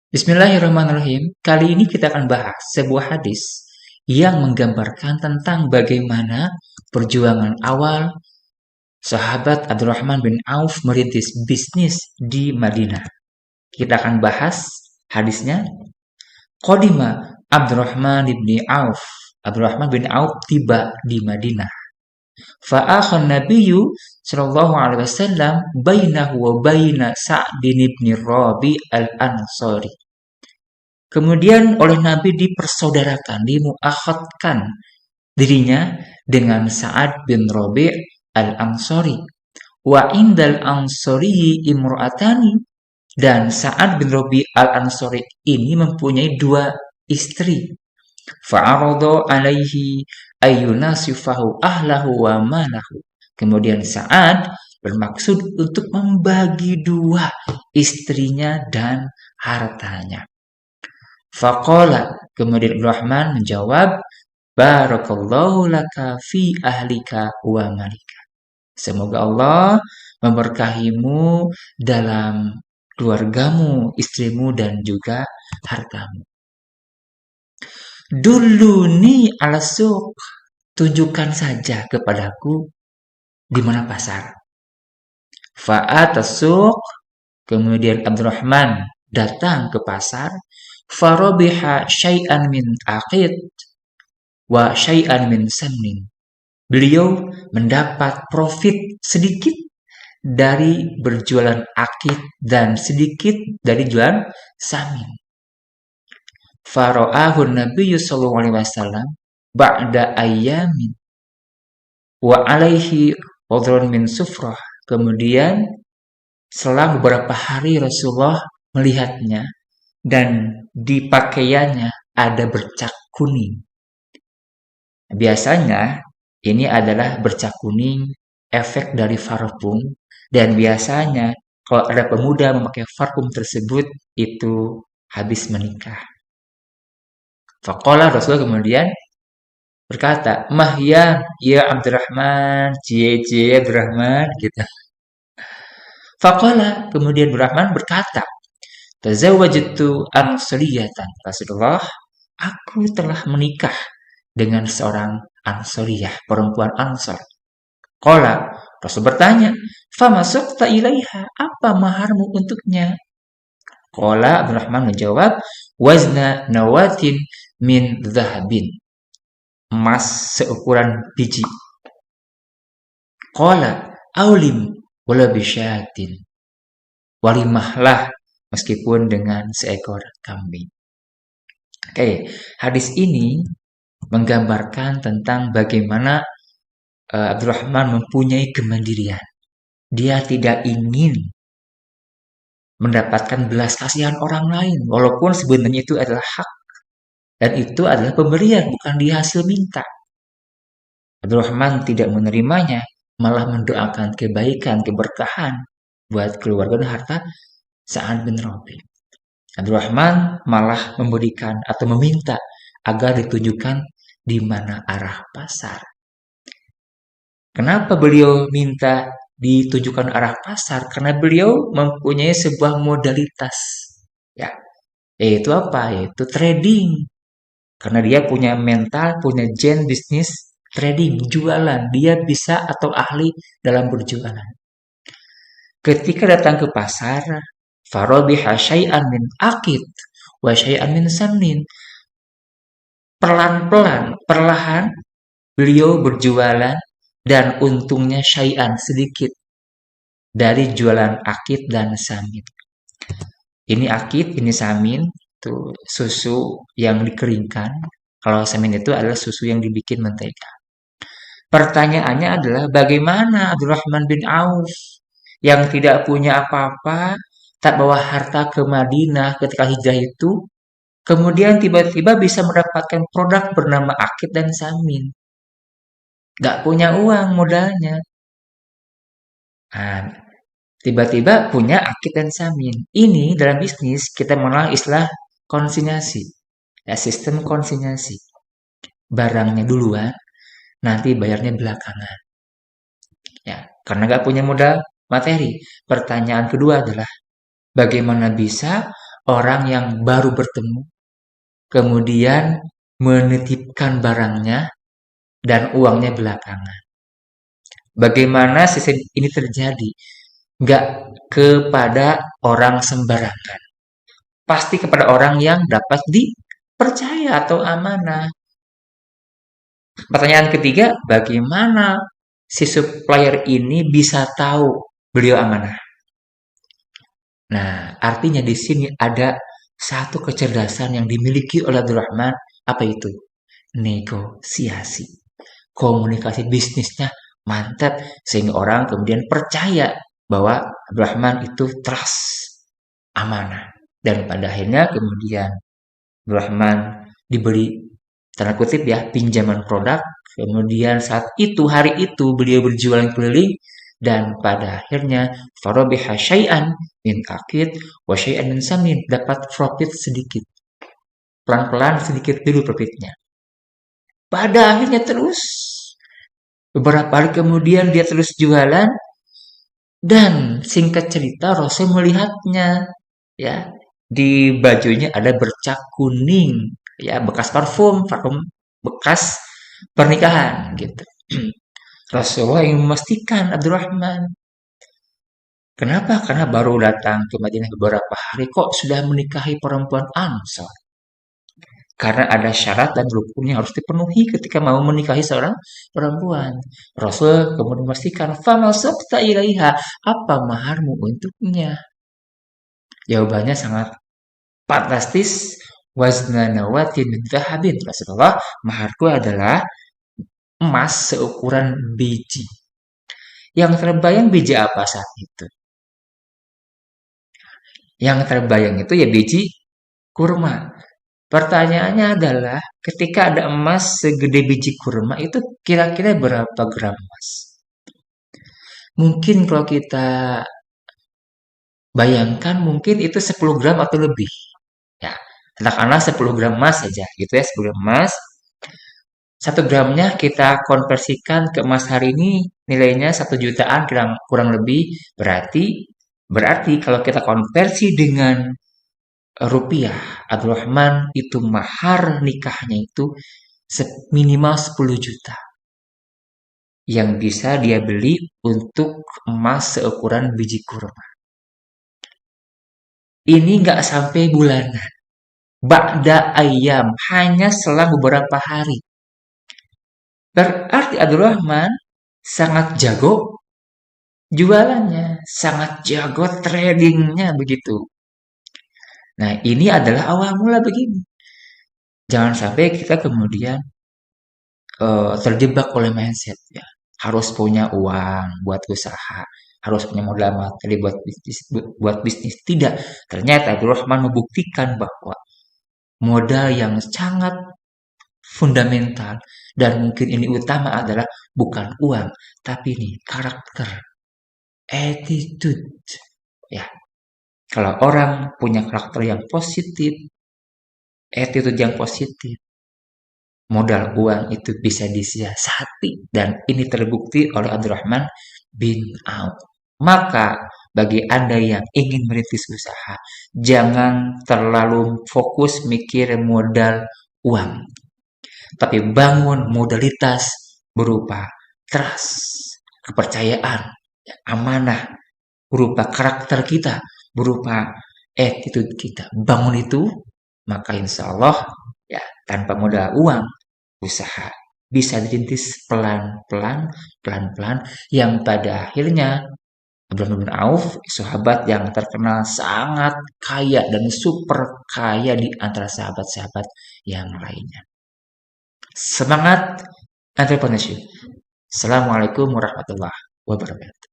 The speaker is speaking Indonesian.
Bismillahirrahmanirrahim. Kali ini kita akan bahas sebuah hadis yang menggambarkan tentang bagaimana perjuangan awal sahabat Abdurrahman bin Auf merintis bisnis di Madinah. Kita akan bahas hadisnya. Qadima Abdurrahman bin Auf. Abdurrahman bin Auf tiba di Madinah. Fa'akhan Nabiyyu sallallahu alaihi wasallam bainahu wa baina Sa'd bin Rabi al-Ansari. Kemudian oleh Nabi dipersaudarakan, dimuakhadkan dirinya dengan Sa'ad bin Rabi' al-Ansari. Wa indal ansari imra'atani, dan Sa'ad bin Rabi' al-Ansari ini mempunyai dua istri. Fa'arada alaihi ayyunasifahu ahlahu wa malahu. Kemudian Sa'ad bermaksud untuk membagi dua istrinya dan hartanya. Faqala, kemudian Rahman menjawab, Barakallahu laka fi ahlika wa malika. Semoga Allah memberkahimu dalam keluargamu, istrimu, dan juga hartamu. Duluni ala suq, tunjukkan saja kepadaku di mana pasar. Fa'at suq, kemudian Abdurrahman datang ke pasar. Farabiha syai'an min aqid wa syai'an min samnin. Beliau mendapat profit sedikit dari berjualan akid dan sedikit dari jualan samin. Fara'ahu Nabiyyu sallallahu alaihi wasallam ba'da ayyamin wa alaihi wadrun min sufrah. Kemudian setelah beberapa hari Rasulullah melihatnya dan di pakaiannya ada bercak kuning. Biasanya ini adalah bercak kuning efek dari parfum, dan biasanya kalau ada pemuda memakai parfum tersebut itu habis menikah. Faqala, Rasulullah kemudian berkata, Mahya ya Abdurrahman, cie Abdurrahman, gitu. Faqala, kemudian Abdurrahman berkata, Tazawwajtu ansariyatan, Rasulullah, aku telah menikah dengan seorang Ansariyah, perempuan Ansar. Qala, Rasul bertanya, Fama suqta ilaiha, apa maharmu untuknya? Qala, Abdurrahman menjawab, Wazna nawatin min zahabin, emas seukuran biji. Qala, aulim wala bisyatin, walimahlah meskipun dengan seekor kambing. Oke, hadis ini menggambarkan tentang bagaimana Abdurrahman mempunyai kemandirian. Dia tidak ingin mendapatkan belas kasihan orang lain, walaupun sebenarnya itu adalah hak dan itu adalah pemberian, bukan dia hasil minta. Abdurrahman tidak menerimanya, malah mendoakan kebaikan, keberkahan buat keluarga dan harta Sa'ad bin Rabi. Abdurrahman malah memberikan atau meminta agar ditunjukkan di mana arah pasar. Kenapa beliau minta ditunjukkan arah pasar? Karena beliau mempunyai sebuah modalitas, ya, yaitu apa? Yaitu trading. Karena dia punya mental, punya gen bisnis trading, jualan. Dia bisa atau ahli dalam berjualan. Ketika datang ke pasar, farabiha syai'an min aqid wa syai'an min samnin. Perlahan beliau berjualan dan untungnya syai'an sedikit dari jualan akid dan samin. Ini akid, ini samin, itu susu yang dikeringkan. Kalau samin itu adalah susu yang dibikin mentega. Pertanyaannya adalah bagaimana Abdurrahman bin Auf yang tidak punya apa-apa, tak bawa harta ke Madinah ketika hijrah itu, kemudian tiba-tiba bisa mendapatkan produk bernama akid dan samin. Gak punya uang modalnya. Nah, tiba-tiba punya akid dan samin. Ini dalam bisnis kita mengenal istilah konsinyasi. Ya, sistem konsinyasi. Barangnya duluan, nanti bayarnya belakangan. Ya, karena gak punya modal materi. Pertanyaan kedua adalah, bagaimana bisa orang yang baru bertemu, kemudian menitipkan barangnya dan uangnya belakangan. Bagaimana sistem ini terjadi? Nggak kepada orang sembarangan. Pasti kepada orang yang dapat dipercaya atau amanah. Pertanyaan ketiga, bagaimana si supplier ini bisa tahu beliau amanah? Nah, artinya di sini ada satu kecerdasan yang dimiliki oleh Abdurrahman, apa itu? Negosiasi. Komunikasi bisnisnya mantap, sehingga orang kemudian percaya bahwa Abdurrahman itu trust, amanah. Dan pada akhirnya kemudian Abdurrahman diberi tanda kutip ya pinjaman produk. Kemudian saat itu hari itu beliau berjualan keliling dan pada akhirnya farobiha syai'an min akid wa syai'an min samin, dapat profit sedikit. Pelan-pelan sedikit dulu profitnya. Pada akhirnya terus beberapa hari kemudian dia terus jualan dan singkat cerita Rasul melihatnya ya di bajunya ada bercak kuning ya bekas parfum bekas pernikahan gitu. Rasulullah yang memastikan Abdurrahman. Kenapa? Karena baru datang ke Madinah beberapa hari kok sudah menikahi perempuan Ansor. Karena ada syarat dan rukun yang harus dipenuhi ketika mau menikahi seorang perempuan. Rasul kemudian memastikan, "Fama sabta ilaiha, apa maharmu untuknya?" Jawabannya sangat fantastis. Wazna nawatin min dhahabin. Rasulullah, maharku adalah emas seukuran biji. Yang terbayang biji apa saat itu? Yang terbayang itu ya biji kurma. Pertanyaannya adalah, ketika ada emas segede biji kurma, itu kira-kira berapa gram emas? Mungkin kalau kita bayangkan, mungkin itu 10 gram atau lebih. Ya, katakanlah 10 gram emas saja, gitu ya, 10 gram emas. 1 gramnya kita konversikan ke emas hari ini, nilainya 1 jutaan kurang lebih. Berarti kalau kita konversi dengan rupiah, Abdurrahman itu mahar nikahnya itu minimal 10 juta yang bisa dia beli untuk emas seukuran biji kurma. Ini nggak sampai bulanan. Ba'da ayam, hanya selang beberapa hari. Berarti Abdurrahman sangat jago jualannya, sangat jago tradingnya begitu. Nah, ini adalah awal mula begini. Jangan sampai kita kemudian terjebak oleh mindset ya. Harus punya uang buat usaha, harus punya modal materi buat bisnis. Tidak. Ternyata Abdurrahman membuktikan bahwa modal yang sangat fundamental dan mungkin ini utama adalah bukan uang, tapi ini karakter, attitude. Ya, kalau orang punya karakter yang positif, attitude yang positif, modal uang itu bisa disiasati dan ini terbukti oleh Abdurrahman bin Auf. Maka bagi Anda yang ingin merintis usaha, jangan terlalu fokus mikir modal uang, tapi bangun modalitas berupa trust, kepercayaan, amanah, berupa karakter kita, berupa attitude kita. Bangun itu, maka insya Allah ya tanpa modal uang, usaha bisa dirintis pelan-pelan, pelan-pelan, yang pada akhirnya Abdurrahman bin Auf, sahabat yang terkenal sangat kaya dan super kaya di antara sahabat-sahabat yang lainnya. Semangat entrepreneurship. Assalamualaikum warahmatullahi wabarakatuh.